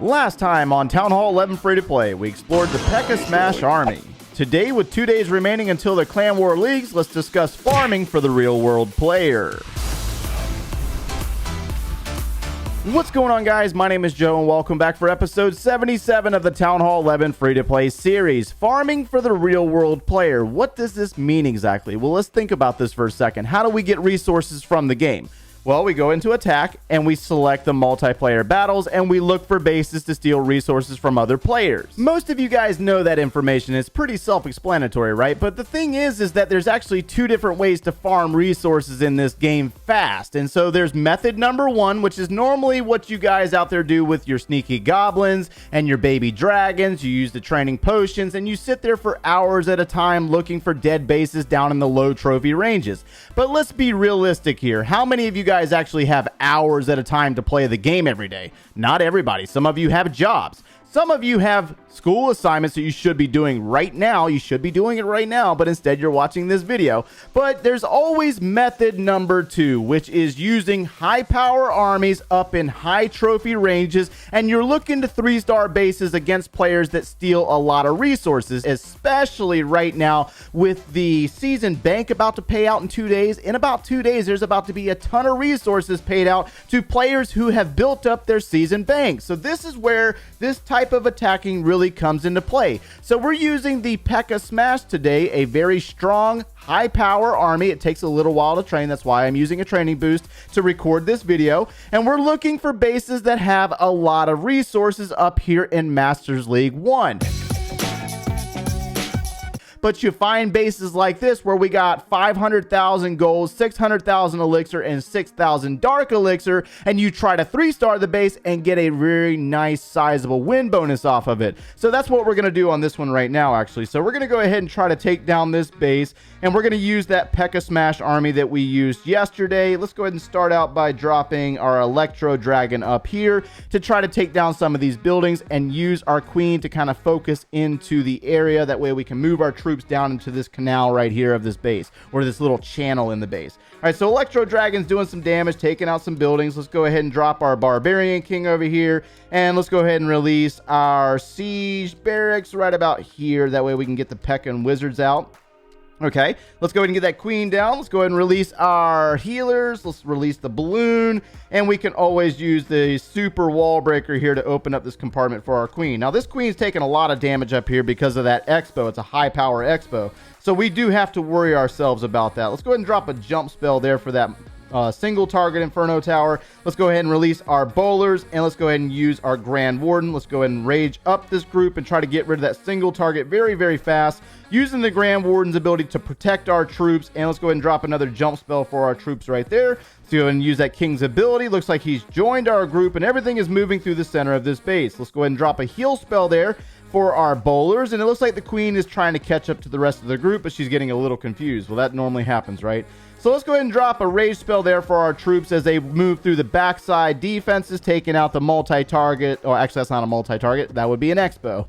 Last time on Town Hall 11 Free to Play, we explored the P.E.K.K.A. Smash Army. Today, with 2 days remaining until the Clan War Leagues, let's discuss farming for the real world player. What's going on, guys? My name is Joe, and welcome back for episode 77 of the Town Hall 11 Free to Play series. Farming for the real world player. What does this mean exactly? Well, let's think about this for a second. How do we get resources from the game? Well, we go into attack and we select the multiplayer battles and we look for bases to steal resources from other players. Most of you guys know that information. It's pretty self-explanatory, right? But the thing is that there's actually two different ways to farm resources in this game fast. And so there's method number one, which is normally what you guys out there do with your sneaky goblins and your baby dragons. You use the training potions and you sit there for hours at a time looking for dead bases down in the low trophy ranges. But let's be realistic here. How many of you guys actually have hours at a time to play the game every day? Not everybody. Some of you have jobs. Some of you have school assignments that you should be doing right now. You should be doing it right now, but instead you're watching this video. But there's always method number two, which is using high power armies up in high trophy ranges, and you're looking to 3-star bases against players that steal a lot of resources, especially right now with the season bank about to pay out in 2 days. In about 2 days, there's about to be a ton of resources paid out to players who have built up their season bank. So this is where this type of attacking really comes into play. So we're using the P.E.K.K.A. Smash today, a very strong, high power army. It takes a little while to train. That's why I'm using a training boost to record this video. And we're looking for bases that have a lot of resources up here in Masters League 1. But you find bases like this where we got 500,000 gold, 600,000 elixir, and 6,000 dark elixir, and you try to 3-star the base and get a very nice sizable win bonus off of it. So that's what we're going to do on this one right now, actually. So we're going to go ahead and try to take down this base, and we're going to use that P.E.K.K.A. Smash army that we used yesterday. Let's go ahead and start out by dropping our Electro Dragon up here to try to take down some of these buildings and use our queen to kind of focus into the area. That way we can move our troops down into this canal right here of this base, or this little channel in the base. All right, so Electro Dragon's doing some damage, taking out some buildings. Let's go ahead and drop our Barbarian King over here, and let's go ahead and release our Siege Barracks right about here. That way we can get the P.E.K.K.A. and Wizards out. Okay, let's go ahead and get that queen down. Let's go ahead and release our healers. Let's release the balloon, and we can always use the super wall breaker here to open up this compartment for our queen. Now, this queen's taking a lot of damage up here because of that expo. It's a high power expo, so we do have to worry ourselves about that. Let's go ahead and drop a jump spell there for that single target Inferno Tower. Let's go ahead and release our bowlers, and let's go ahead and use our Grand Warden. Let's go ahead and rage up this group and try to get rid of that single target very, very fast, using the Grand Warden's ability to protect our troops. And let's go ahead and drop another jump spell for our troops right there. Let's go ahead and use that King's ability. Looks like he's joined our group, and everything is moving through the center of this base. Let's go ahead and drop a heal spell there for our bowlers, and it looks like the queen is trying to catch up to the rest of the group, but she's getting a little confused. Well, that normally happens, right? So let's go ahead and drop a rage spell there for our troops as they move through the backside defenses, taking out the multi-target. Oh, actually, that's not a multi-target. That would be an expo.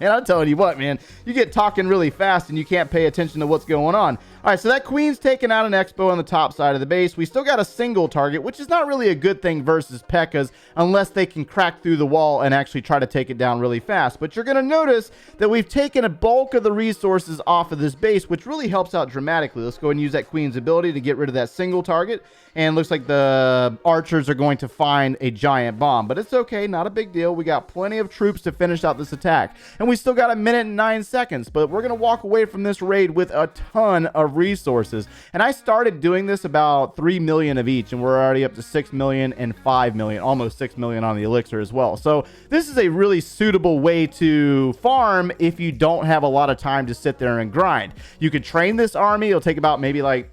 Man, I'm telling you what, man. You get talking really fast and you can't pay attention to what's going on. All right, so that queen's taking out an expo on the top side of the base. We still got a single target, which is not really a good thing versus P.E.K.K.A.s unless they can crack through the wall and actually try to take it down really fast. But you're going to notice that we've taken a bulk of the resources off of this base, which really helps out dramatically. Let's go ahead and use that queen's ability to get rid of that single target. And looks like the archers are going to find a giant bomb, but it's okay, not a big deal. We got plenty of troops to finish out this attack, and we still got 1 minute and 9 seconds, but we're going to walk away from this raid with a ton of resources. And I started doing this about 3 million of each, and we're already up to 6 million and 5 million, almost 6 million on the elixir as well. So this is a really suitable way to farm if you don't have a lot of time to sit there and grind. You could train this army. It'll take about maybe like,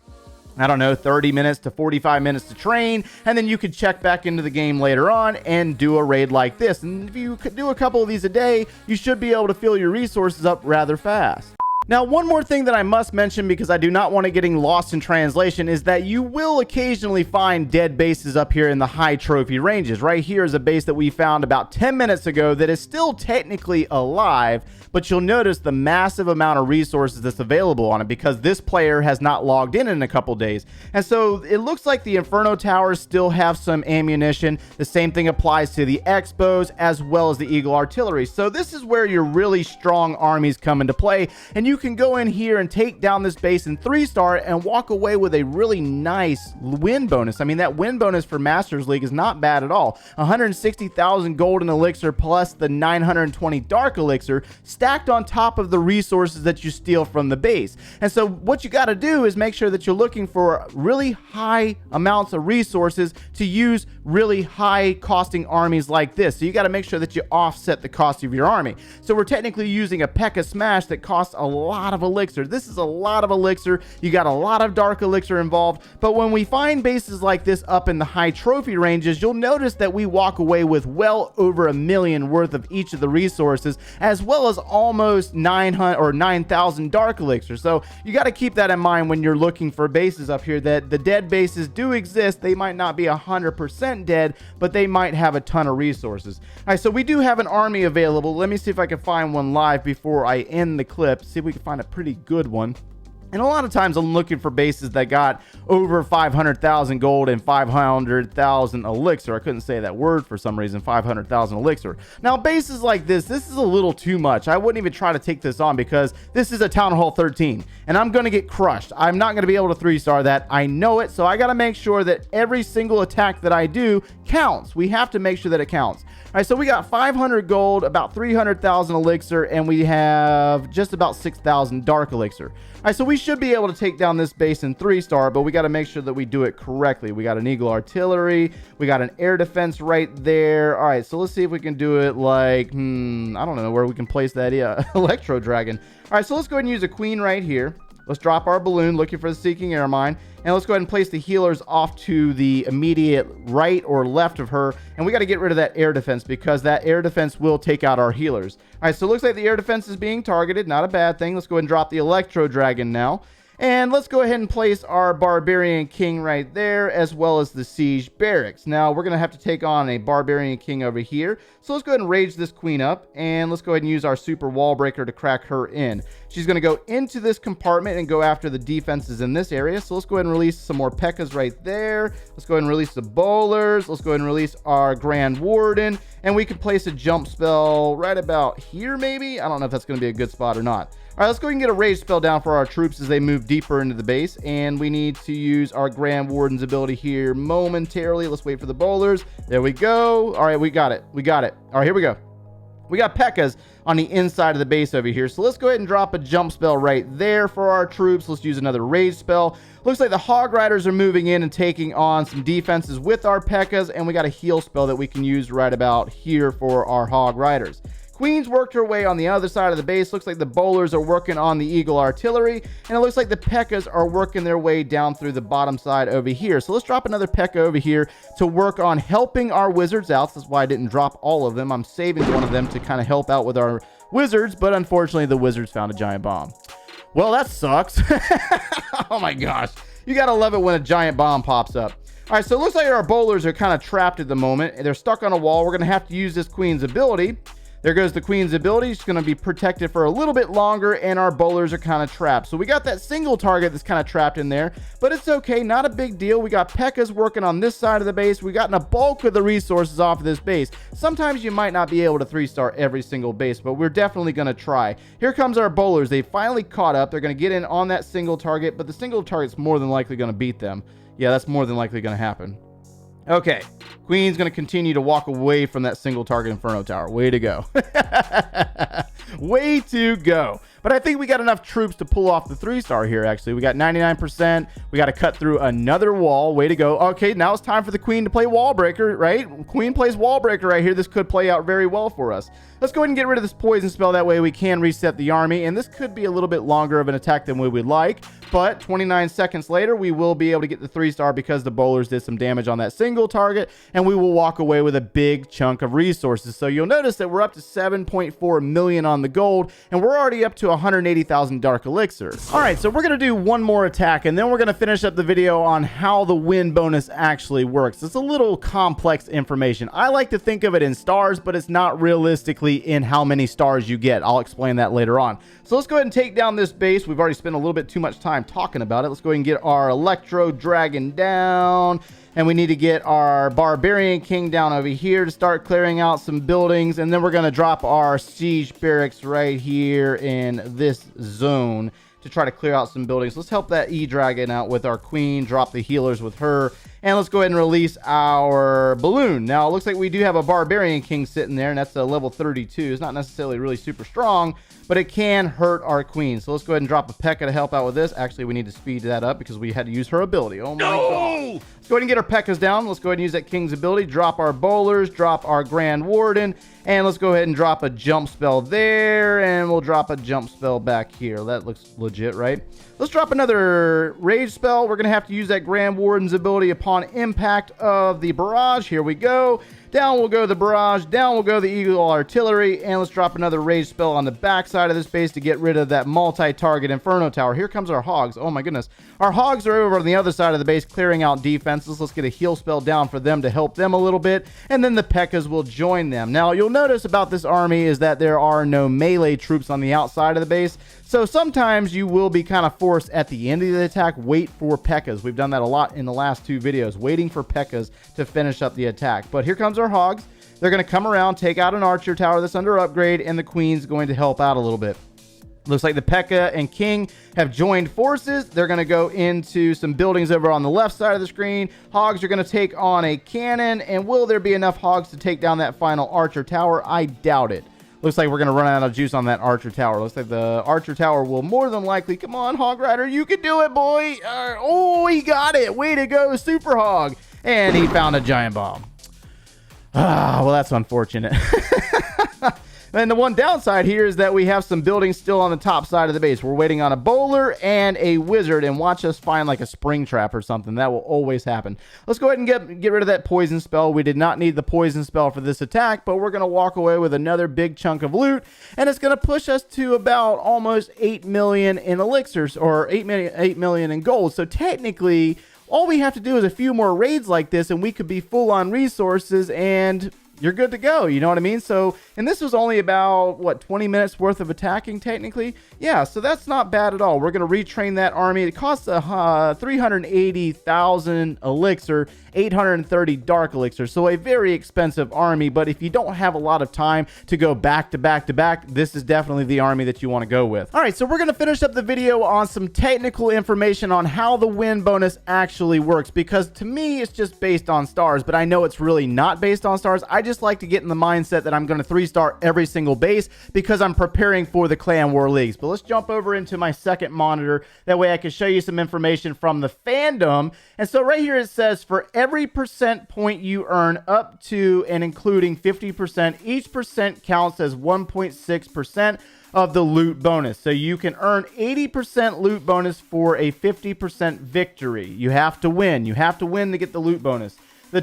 I don't know, 30 minutes to 45 minutes to train, and then you could check back into the game later on and do a raid like this. And if you could do a couple of these a day, you should be able to fill your resources up rather fast. Now, one more thing that I must mention, because I do not want it getting lost in translation, is that you will occasionally find dead bases up here in the high trophy ranges. Right here is a base that we found about 10 minutes ago that is still technically alive, but you'll notice the massive amount of resources that's available on it because this player has not logged in a couple days. And so it looks like the Inferno Towers still have some ammunition. The same thing applies to the X-Bows as well as the Eagle Artillery. So this is where your really strong armies come into play, and you can go in here and take down this base in 3-star and walk away with a really nice win bonus. I mean, that win bonus for Masters League is not bad at all. 160,000 golden elixir plus the 920 dark elixir stacked on top of the resources that you steal from the base. And so what you got to do is make sure that you're looking for really high amounts of resources to use really high costing armies like this. So you got to make sure that you offset the cost of your army. So we're technically using a P.E.K.K.A. Smash that costs a lot of elixir. This is a lot of elixir. You got a lot of dark elixir involved. But when we find bases like this up in the high trophy ranges, you'll notice that we walk away with well over 1 million worth of each of the resources, as well as almost 900 or 9,000 dark elixir. So you got to keep that in mind when you're looking for bases up here, that the dead bases do exist. They might not be 100% dead, but they might have a ton of resources. All right, so we do have an army available. Let me see if I can find one live before I end the clip. See if we can find a pretty good one. And a lot of times I'm looking for bases that got over 500,000 gold and 500,000 elixir. I couldn't say that word for some reason, 500,000 elixir. Now, bases like this is a little too much. I wouldn't even try to take this on because this is a Town Hall 13 and I'm going to get crushed. I'm not going to be able to 3-star that. I know it. So I got to make sure that every single attack that I do counts. We have to make sure that it counts. All right, so we got 500 gold, about 300,000 elixir, and we have just about 6,000 dark elixir. All right, so we should be able to take down this base in 3-star, but we got to make sure that we do it correctly. We got an Eagle Artillery. We got an air defense right there. All right, so let's see if we can do it like, I don't know where we can place that Electro Dragon. All right, so let's go ahead and use a Queen right here. Let's drop our balloon looking for the Seeking Air Mine. And let's go ahead and place the healers off to the immediate right or left of her. And we got to get rid of that air defense because that air defense will take out our healers. All right, so it looks like the air defense is being targeted. Not a bad thing. Let's go ahead and drop the Electro Dragon now. And let's go ahead and place our Barbarian King right there, as well as the Siege Barracks. Now, we're going to have to take on a Barbarian King over here. So let's go ahead and rage this Queen up, and let's go ahead and use our Super Wall Breaker to crack her in. She's going to go into this compartment and go after the defenses in this area. So let's go ahead and release some more P.E.K.K.A.s right there. Let's go ahead and release the Bowlers. Let's go ahead and release our Grand Warden. And we can place a jump spell right about here, maybe? I don't know if that's going to be a good spot or not. All right, let's go ahead and get a rage spell down for our troops as they move deeper into the base. And we need to use our Grand Warden's ability here momentarily. Let's wait for the Bowlers. There we go. All right, we got it. We got it. All right, here we go. We got P.E.K.K.A.s on the inside of the base over here. So let's go ahead and drop a jump spell right there for our troops. Let's use another rage spell. Looks like the Hog Riders are moving in and taking on some defenses with our P.E.K.K.A.s. And we got a heal spell that we can use right about here for our Hog Riders. Queen's worked her way on the other side of the base. Looks like the Bowlers are working on the Eagle Artillery. And it looks like the P.E.K.K.A.s are working their way down through the bottom side over here. So let's drop another P.E.K.K.A. over here to work on helping our Wizards out. That's why I didn't drop all of them. I'm saving one of them to kind of help out with our Wizards. But unfortunately, the Wizards found a giant bomb. Well, that sucks. Oh my gosh. You got to love it when a giant bomb pops up. All right, so it looks like our Bowlers are kind of trapped at the moment. They're stuck on a wall. We're going to have to use this Queen's ability. There goes the Queen's ability. She's going to be protected for a little bit longer, and our Bowlers are kind of trapped. So we got that single target that's kind of trapped in there, but it's okay. Not a big deal. We got P.E.K.K.A.s working on this side of the base. We gotten a bulk of the resources off of this base. Sometimes you might not be able to 3-star every single base, but we're definitely going to try. Here comes our Bowlers. They finally caught up. They're going to get in on that single target, but the single target's more than likely going to beat them. Yeah, that's more than likely going to happen. Okay, Queen's going to continue to walk away from that single target Inferno Tower. Way to go. Way to go. But I think we got enough troops to pull off the 3-star here, actually. We got 99%. We got to cut through another wall. Way to go. Okay, now it's time for the Queen to play Wall Breaker, right? Queen plays Wall Breaker right here. This could play out very well for us. Let's go ahead and get rid of this poison spell. That way we can reset the army. And this could be a little bit longer of an attack than we would like. But 29 seconds later, we will be able to get the 3-star because the Bowlers did some damage on that single target. And we will walk away with a big chunk of resources. So you'll notice that we're up to 7.4 million on the gold. And we're already up to 180,000 dark elixir. All right, so we're going to do one more attack, and then we're going to finish up the video on how the win bonus actually works. It's a little complex information. I like to think of it in stars, but it's not realistically in how many stars you get. I'll explain that later on. So let's go ahead and take down this base. We've already spent a little bit too much time talking about it. Let's go ahead and get our Electro Dragon down. And we need to get our Barbarian King down over here to start clearing out some buildings. And then we're going to drop our Siege Barracks right here in this zone to try to clear out some buildings. Let's help that E-Dragon out with our Queen, drop the healers with her. And let's go ahead and release our balloon. Now, it looks like we do have a Barbarian King sitting there, and that's a level 32. It's not necessarily really super strong, but it can hurt our Queen. So let's go ahead and drop a P.E.K.K.A. to help out with this. Actually, we need to speed that up because we had to use her ability. Oh my God. Let's go ahead and get our P.E.K.K.A.s down. Let's go ahead and use that King's ability. Drop our Bowlers, drop our Grand Warden, and let's go ahead and drop a jump spell there, and we'll drop a jump spell back here. That looks legit, right? Let's drop another Rage spell. We're going to have to use that Grand Warden's ability upon impact of the barrage. Here we go. Down will go the barrage. Down will go the Eagle Artillery. And let's drop another Rage spell on the back side of this base to get rid of that multi-target Inferno Tower. Here comes our Hogs. Oh my goodness. Our Hogs are over on the other side of the base clearing out defenses. Let's get a heal spell down for them to help them a little bit. And then the P.E.K.K.A.s will join them. Now, you'll notice about this army is that there are no melee troops on the outside of the base. So sometimes you will be kind of forced at the end of the attack, wait for P.E.K.K.A.s. We've done that a lot in the last two videos, waiting for P.E.K.K.A.s to finish up the attack. But here comes our Hogs. They're going to come around, take out an archer tower that's under upgrade, and the Queen's going to help out a little bit. Looks like the P.E.K.K.A. and King have joined forces. They're going to go into some buildings over on the left side of the screen. Hogs are going to take on a cannon. And will there be enough Hogs to take down that final archer tower? I doubt it. Looks like we're going to run out of juice on that archer tower. Looks like the archer tower will more than likely... Come on, Hog Rider. You can do it, boy. Oh, he got it. Way to go, Super Hog. And he found a giant bomb. Ah, well, that's unfortunate. And the one downside here is that we have some buildings still on the top side of the base. We're waiting on a bowler and a wizard, and watch us find like a spring trap or something. That will always happen. Let's go ahead and get rid of that poison spell. We did not need the poison spell for this attack, but we're going to walk away with another big chunk of loot, and it's going to push us to about almost 8 million in elixirs, or 8 million in gold. So technically, all we have to do is a few more raids like this, and we could be full on resources, and you're good to go. You know what I mean? So, and this was only about, what, 20 minutes worth of attacking, technically? Yeah, so that's not bad at all. We're going to retrain that army. It costs 380,000 elixir, 830 dark elixir. So a very expensive army, but if you don't have a lot of time to go back to back to back, this is definitely the army that you want to go with. All right, so we're going to finish up the video on some technical information on how the win bonus actually works, because to me, it's just based on stars, but I know it's really not based on stars. I just like to get in the mindset that I'm going to 3-star every single base because I'm preparing for the Clan War Leagues. But let's jump over into my second monitor. That way I can show you some information from the fandom. And so right here it says for every percent point you earn up to and including 50%, each percent counts as 1.6% of the loot bonus. So you can earn 80% loot bonus for a 50% victory. You have to win. You have to win to get the loot bonus. The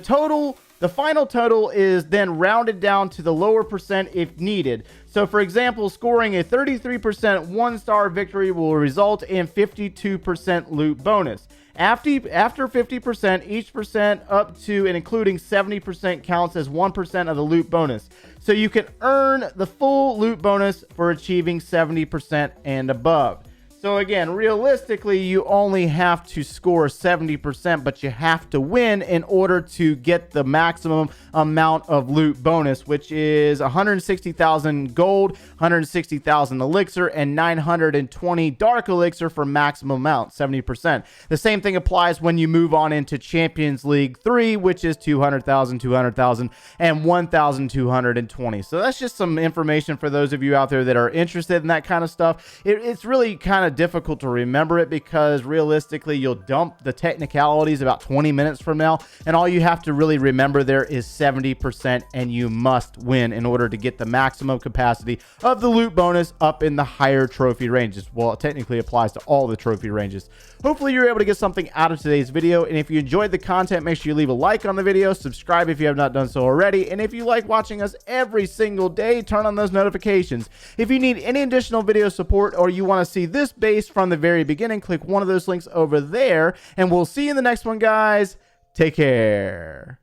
final total is then rounded down to the lower percent if needed. So for example, scoring a 33% 1-star victory will result in 52% loot bonus. After 50%, each percent up to and including 70% counts as 1% of the loot bonus. So you can earn the full loot bonus for achieving 70% and above. So again, realistically, you only have to score 70%, but you have to win in order to get the maximum amount of loot bonus, which is 160,000 gold, 160,000 elixir, and 920 dark elixir for maximum amount, 70%. The same thing applies when you move on into Champions League 3, which is 200,000, 200,000, and 1,220. So that's just some information for those of you out there that are interested in that kind of stuff. It's really kind of of difficult to remember it because realistically you'll dump the technicalities about 20 minutes from now, and all you have to really remember there is 70%, and you must win in order to get the maximum capacity of the loot bonus up in the higher trophy ranges. Well, it technically applies to all the trophy ranges. Hopefully you're able to get something out of today's video, and if you enjoyed the content, make sure you leave a like on the video, subscribe if you have not done so already, and if you like watching us every single day, turn on those notifications. If you need any additional video support or you want to see this base from the very beginning, click one of those links over there, and we'll see you in the next one, guys. Take care.